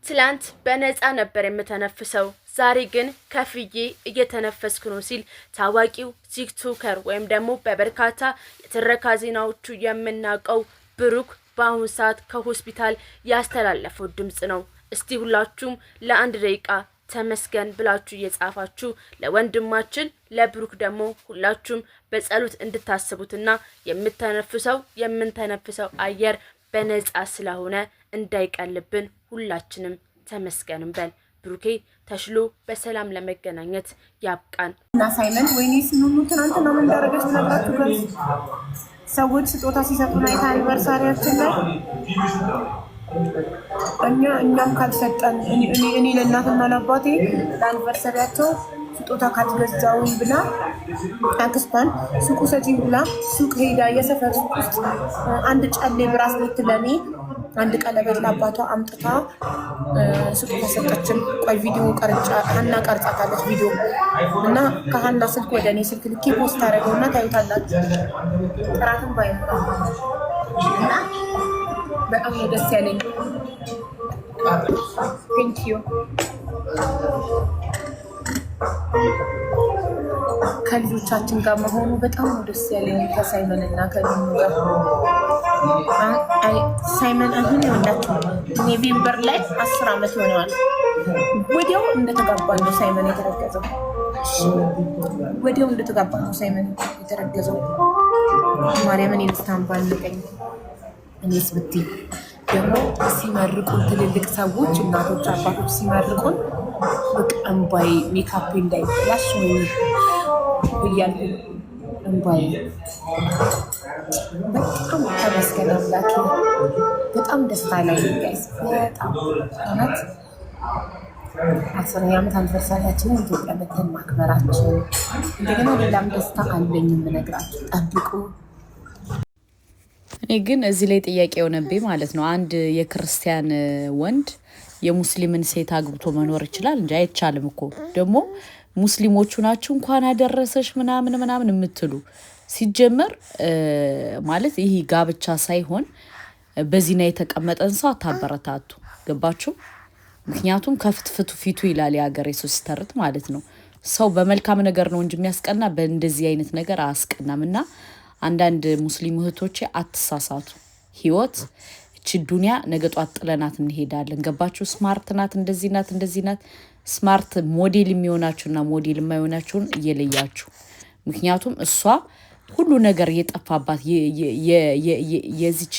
ትላንት በነፃ ነበር የምተነፍሰው ዛሬ ግን ከፍዬ እየተነፈስኩ ነው ሲል ታዋቂው ቲክቶከር ወይም ደግሞ በበርካታ የትረካ ዜናዎቹ የምናውቀው ብሩክ በአሁኑ ሰዓት ከሆስፒታል ያስተላለፈው ድምጽ ነው። እስቲ ሁላችሁም ለአንድ ደቂቃ ተመስገን ብላችሁ እየጻፋችሁ ለወንድማችን ለብሩክ ደግሞ ሁላችሁም በጸሎት እንድታስቡትና የምንተነፍሰው አየር በነፃ ስለሆነ እንዳይቀልብን ሁላችንም ተመስገን በል። ብሩኬ ተሽሎ በሰላም ለመገናኘት ያብቃን። እና ሳይመን ወይኔ ስኑኑ ትናንትና ምን እንዳደረገች ነግራችሁ ጋር ሰዎች ስጦታ ሲሰጡን አይታ አኒቨርሳሪያችን ላይ እኛም ካልሰጠን እኔ ለእናትና ለአባቴ ለአኒቨርሳሪያቸው ስጦታ ካልገዛውኝ ብላ አክስቷን ሱቁ ሰጪኝ ብላ ሱቅ ሄዳ የሰፈር ሱቅ ውስጥ አንድ ጨሌ ብራስሌት ለኔ አንድ ቀለበት ለአባቷ አምጥታ ስጦታ ሰጠችን። ቆይ ቪዲዮ ሀና ቀርጻታለች ቪዲዮ እና ከሀና ስልክ ወደ እኔ ስልክ ልኬ ፖስት አደረገውና ታዩታላችሁ። ጥራትን ባይኖራ እና በጣም ነው ደስ ያለኝ። ቴንኪዩ ከልጆቻችን ጋር መሆኑ በጣም ነው ደስ ያለኝ። ከሳይመን እና ከሚኑ ጋር ሳይመን አሁን ይወላችሁ ኖቬምበር ላይ 10 ዓመት ሆነዋል። ወዲያው እንደተጋባ ነው ሳይመን የተረገዘው። ወዲያው እንደተጋባ ነው ሳይመን የተረገዘው። ማርያምን ይልስታንባል ልቀኝ እኔስ ብትይ ደግሞ ሲመርቁን ትልልቅ ሰዎች እናቶች አባቶች ሲመርቁን እምባይ ሜካፕ እንዳይበላሽ ነው እያልኩ እምባይ በጣም ተመስገን አምላኬ። በጣም ደስታ ላይ ጋይስ በጣም እውነት 10ኛ ዓመት አኒቨርሳሪያችንን ኢትዮጵያ መተን ማክበራችን እንደገና ሌላም ደስታ አለኝ የምነግራችሁ ጠብቁ። እኔ ግን እዚህ ላይ ጥያቄ የሆነብኝ ማለት ነው አንድ የክርስቲያን ወንድ የሙስሊምን ሴት አግብቶ መኖር ይችላል እንጂ አይቻልም እኮ። ደግሞ ሙስሊሞቹ ናችሁ እንኳን አደረሰሽ ምናምን የምትሉ ሲጀመር ማለት ይሄ ጋብቻ ሳይሆን በዚህና የተቀመጠን ሰው አታበረታቱ። ገባችሁ? ምክንያቱም ከፍትፍቱ ፊቱ ይላል የሀገር ኢየሱስ ተርት ማለት ነው። ሰው በመልካም ነገር ነው እንጂ የሚያስቀና በእንደዚህ አይነት ነገር አያስቀናምና አንዳንድ ሙስሊም እህቶቼ አትሳሳቱ። ህይወት እቺ ዱንያ ነገ ጧት ጥለናት እንሄዳለን። ገባችሁ? ስማርት ናት፣ እንደዚህ ናት። ስማርት ሞዴል የሚሆናችሁና ሞዴል የማይሆናችሁን እየለያችሁ። ምክንያቱም እሷ ሁሉ ነገር የጠፋባት የዚች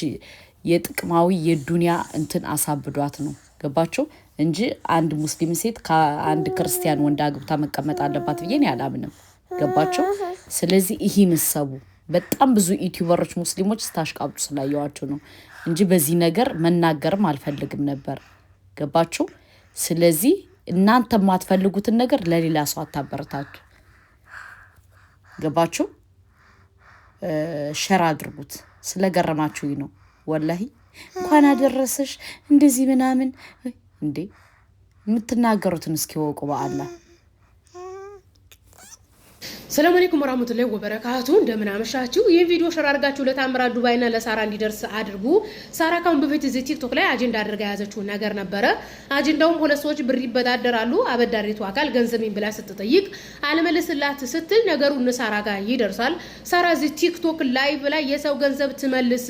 የጥቅማዊ የዱንያ እንትን አሳብዷት ነው። ገባችሁ? እንጂ አንድ ሙስሊም ሴት ከአንድ ክርስቲያን ወንድ አግብታ መቀመጥ አለባት ብዬ እኔ አላምንም። ገባችሁ? ስለዚህ ይሄ ምሰቡ በጣም ብዙ ዩቲዩበሮች ሙስሊሞች ስታሽቃብጡ ስላየዋቸው ነው እንጂ በዚህ ነገር መናገርም አልፈልግም ነበር። ገባችሁ? ስለዚህ እናንተ የማትፈልጉትን ነገር ለሌላ ሰው አታበረታቱ። ገባችሁ? ሸር አድርጉት። ስለገረማችሁ ነው ወላሂ። እንኳን አደረሰሽ እንደዚህ ምናምን እንዴ የምትናገሩትን እስኪ ወቁ በአላህ። ሰላም አለይኩም ወራህመቱላሂ ወበረካቱ። እንደምን አመሻችሁ። ይሄን ቪዲዮ ሸር አድርጋችሁ ለታምራት ዱባይና ለሳራ እንዲደርስ አድርጉ። ሳራ ካሁን በፊት እዚህ ቲክቶክ ላይ አጀንዳ አድርጋ ያዘችው ነገር ነበረ። አጀንዳውም ሁለት ሰዎች ብር ይበዳደራሉ። አበዳሪቱ አካል ገንዘቤን ብላ ስትጠይቅ አለመለስላት ስትል ነገሩ ሳራ ጋር ይደርሳል። ሳራ እዚህ ቲክቶክ ላይቭ ላይ የሰው ገንዘብ ትመልስ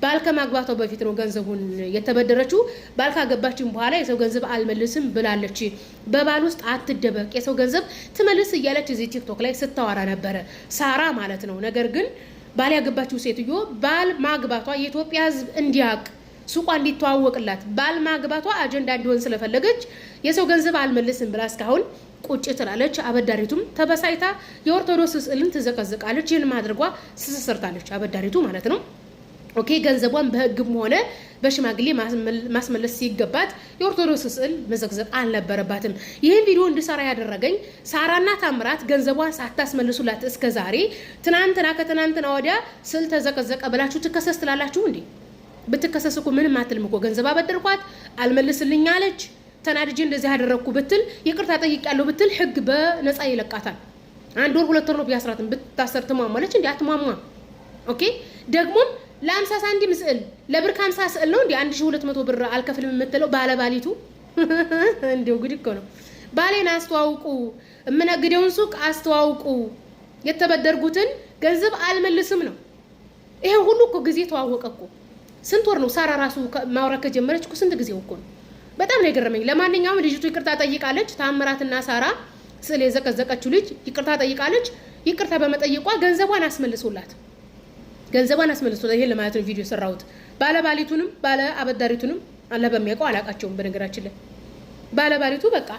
ባል ከማግባቷ በፊት ነው ገንዘቡን የተበደረችው። ባል ካገባችን በኋላ የሰው ገንዘብ አልመልስም ብላለች። በባል ውስጥ አትደበቅ፣ የሰው ገንዘብ ትመልስ እያለች እዚህ ቲክቶክ ላይ ታወራ ነበረ ሳራ ማለት ነው። ነገር ግን ባል ያገባችው ሴትዮ ባል ማግባቷ የኢትዮጵያ ሕዝብ እንዲያውቅ ሱቋ እንዲተዋወቅላት ባል ማግባቷ አጀንዳ እንዲሆን ስለፈለገች የሰው ገንዘብ አልመልስም ብላ እስካሁን ቁጭ ትላለች። አበዳሪቱም ተበሳይታ የኦርቶዶክስ ስዕልን ትዘቀዝቃለች። ይህን ማድረጓ ስስሰርታለች አበዳሪቱ ማለት ነው። ኦኬ ገንዘቧን በህግም ሆነ በሽማግሌ ማስመለስ ሲገባት የኦርቶዶክስ ስዕል መዘግዘቅ አልነበረባትም። ይህን ቪዲዮ እንድሰራ ያደረገኝ ሳራና ታምራት ገንዘቧን ሳታስመልሱላት እስከ ዛሬ ከትናንትና ወዲያ ስዕል ተዘቀዘቀ ብላችሁ ትከሰስ ትላላችሁ እንዴ? ብትከሰስ እኮ ምንም አትልም እኮ። ገንዘብ አበደርኳት አልመልስልኝ አለች፣ ተናድጄ እንደዚህ ያደረኩ ብትል ይቅርታ ጠይቄያለሁ ብትል ህግ በነፃ ይለቃታል። 1 ወር 2 ወር ነው ቢያስራትም ብታሰር ትሟሟለች እንዴ? አትሟሟ። ኦኬ ደግሞም ለ50 ሳንቲም ስዕል ለብር 50 ስዕል ነው እንዴ 1200 ብር አልከፍልም የምትለው ባለባሊቱ እንደው ጉድ እኮ ነው። ባሌን አስተዋውቁ፣ እምነግደውን ሱቅ አስተዋውቁ፣ የተበደርጉትን ገንዘብ አልመልስም ነው። ይሄን ሁሉ እኮ ጊዜ ተዋወቀ እኮ። ስንት ወር ነው ሳራ ራሱ ማውራት ከጀመረች እኮ ስንት ጊዜው እኮ ነው። በጣም ነው የገረመኝ። ለማንኛውም ልጅቱ ይቅርታ ጠይቃለች። ታምራትና ሳራ ስለ የዘቀዘቀችው ልጅ ይቅርታ ጠይቃለች። ይቅርታ በመጠየቋ ገንዘቧን አስመልሶላት ይሄን ለማለት ነው ቪዲዮ ሰራሁት። ባለባሊቱንም ባለ አበዳሪቱንም አለ በሚያውቀው አላቃቸውም። በነገራችን ላይ ባለባሊቱ በቃ